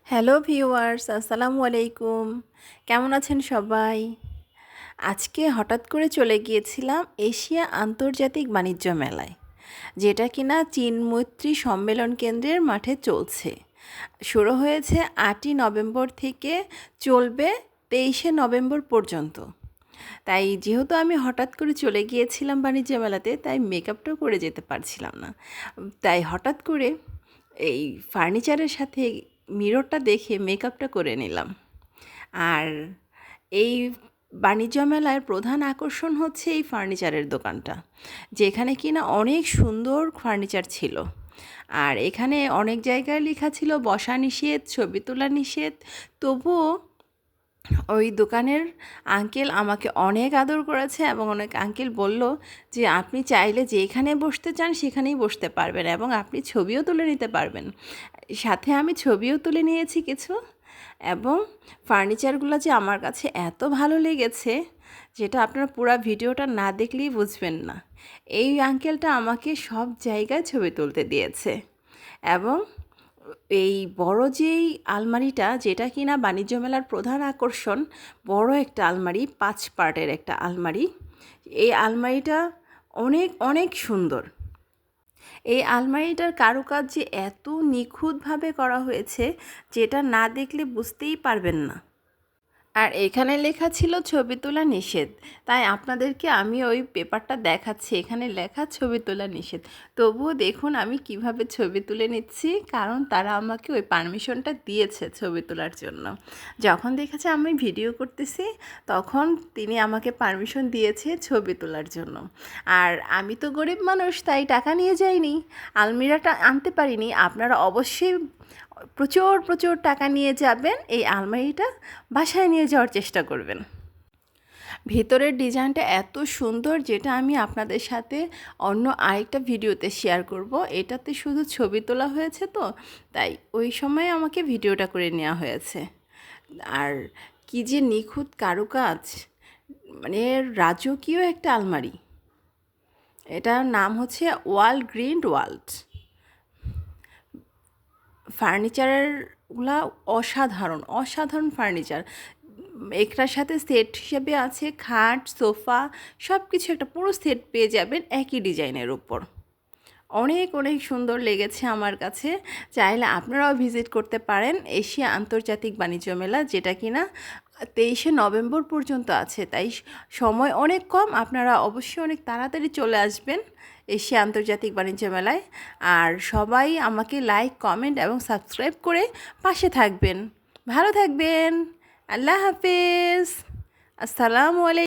Hello viewers, আসসালামু আলাইকুম। কেমন আছেন সবাই? আজকে হঠাৎ করে চলে গিয়েছিলাম এশিয়া আন্তর্জাতিক বাণিজ্য মেলায়, যেটা কিনা চীন মৈত্রী সম্মেলন কেন্দ্রের মাঠে চলছে। শুরু হয়েছে 8ই নভেম্বর থেকে, চলবে 23শে নভেম্বর পর্যন্ত। তাই যেহেতু আমি হঠাৎ করে চলে গিয়েছিলাম বাণিজ্য মেলাতে, তাই মেকআপটাও করে যেতে পারছিলাম না। তাই হঠাৎ করে এই ফার্নিচারের সাথে মিররটা দেখে মেকআপটা করে নিলাম। আর এই বাণিজ্য মেলার প্রধান আকর্ষণ হচ্ছে এই ফার্নিচারের দোকানটা, যেখানে কিনা অনেক সুন্দর ফার্নিচার ছিল। আর এখানে অনেক জায়গায় লেখা ছিল বসা নিষেধ, ছবি তোলা নিষেধ। তবুও ওই দোকানের আঙ্কেল আমাকে অনেক আদর করেছে এবং অনেক আঙ্কেল বলল যে আপনি চাইলে যেখানে বসতে চান সেখানেই বসতে পারবেন এবং আপনি ছবিও তুলে নিতে পারবেন। সাথে আমি ছবিও তুলে নিয়েছি কিছু। এবং ফার্নিচারগুলো যে আমার কাছে এত ভালো লেগেছে, যেটা আপনারা পুরো ভিডিওটা না দেখলেই বুঝবেন না। এই আঙ্কেলটা আমাকে সব জায়গায় ছবি তুলতে দিয়েছে। এবং এই বড় যেই আলমারিটা, যেটা কিনা বাণিজ্য মেলার প্রধান আকর্ষণ, বড় একটা আলমারি, 5 পার্টের একটা আলমারি। এই আলমারিটা অনেক অনেক সুন্দর। এই আলমারিটার কারুকাজ যে এত নিখুঁতভাবে করা হয়েছে, যেটা না দেখলে বুঝতেই পারবেন না। আর এখানে লেখা ছিল ছবি তোলা নিষেধ, তাই আপনাদেরকে আমি ওই পেপারটা দেখাচ্ছি। এখানে লেখা ছবি তোলা নিষেধ। তবুও দেখুন আমি কিভাবে ছবি তুলে নিচ্ছি, কারণ তারা আমাকে ওই পারমিশনটা দিয়েছে ছবি তোলার জন্য। যখন দেখেছে আমি ভিডিও করতেছি, তখন তিনি আমাকে পারমিশন দিয়েছে ছবি তোলার জন্য। আর আমি তো গরিব মানুষ, তাই টাকা নিয়ে যাইনি, আলমিরাটা আনতে পারিনি। আপনারা অবশ্যই প্রচুর প্রচুর টাকা নিয়ে যাবেন, এই আলমারিটা বাসায় নিয়ে যাওয়ার চেষ্টা করবেন। ভেতরের ডিজাইনটা এত সুন্দর, যেটা আমি আপনাদের সাথে অন্য আরেকটা ভিডিওতে শেয়ার করব। এটাতে শুধু ছবি তোলা হয়েছে, তো তাই ওই সময় আমাকে ভিডিওটা করে নেওয়া হয়েছে। আর কি যে নিখুঁত কারুকাজ, মানে রাজকীয় একটা আলমারি। এটার নাম হচ্ছে ওয়ার্ল্ড গ্রিন ওয়ার্ল্ড। ফার্নিচারগুলা অসাধারণ অসাধারণ ফার্নিচার। একটার সাথে সেট হিসেবে আছে খাট, সোফা, সব কিছু একটা পুরো সেট পেয়ে যাবেন একই ডিজাইনের উপর। অনেক অনেক সুন্দর লেগেছে আমার কাছে। চাইলে আপনারাও ভিজিট করতে পারেন এশিয়া আন্তর্জাতিক বাণিজ্য মেলা, যেটা কিনা 23শে নভেম্বর পর্যন্ত আছে। তাই সময় অনেক কম, আপনারা অবশ্যই অনেক তাড়াতাড়ি চলে আসবেন এশিয়া আন্তর্জাতিক বাণিজ্য মেলায়। আর সবাই আমাকে লাইক, কমেন্ট এবং সাবস্ক্রাইব করে পাশে থাকবেন। ভালো থাকবেন। আল্লাহ হাফেজ। আসসালামু আলাইকুম।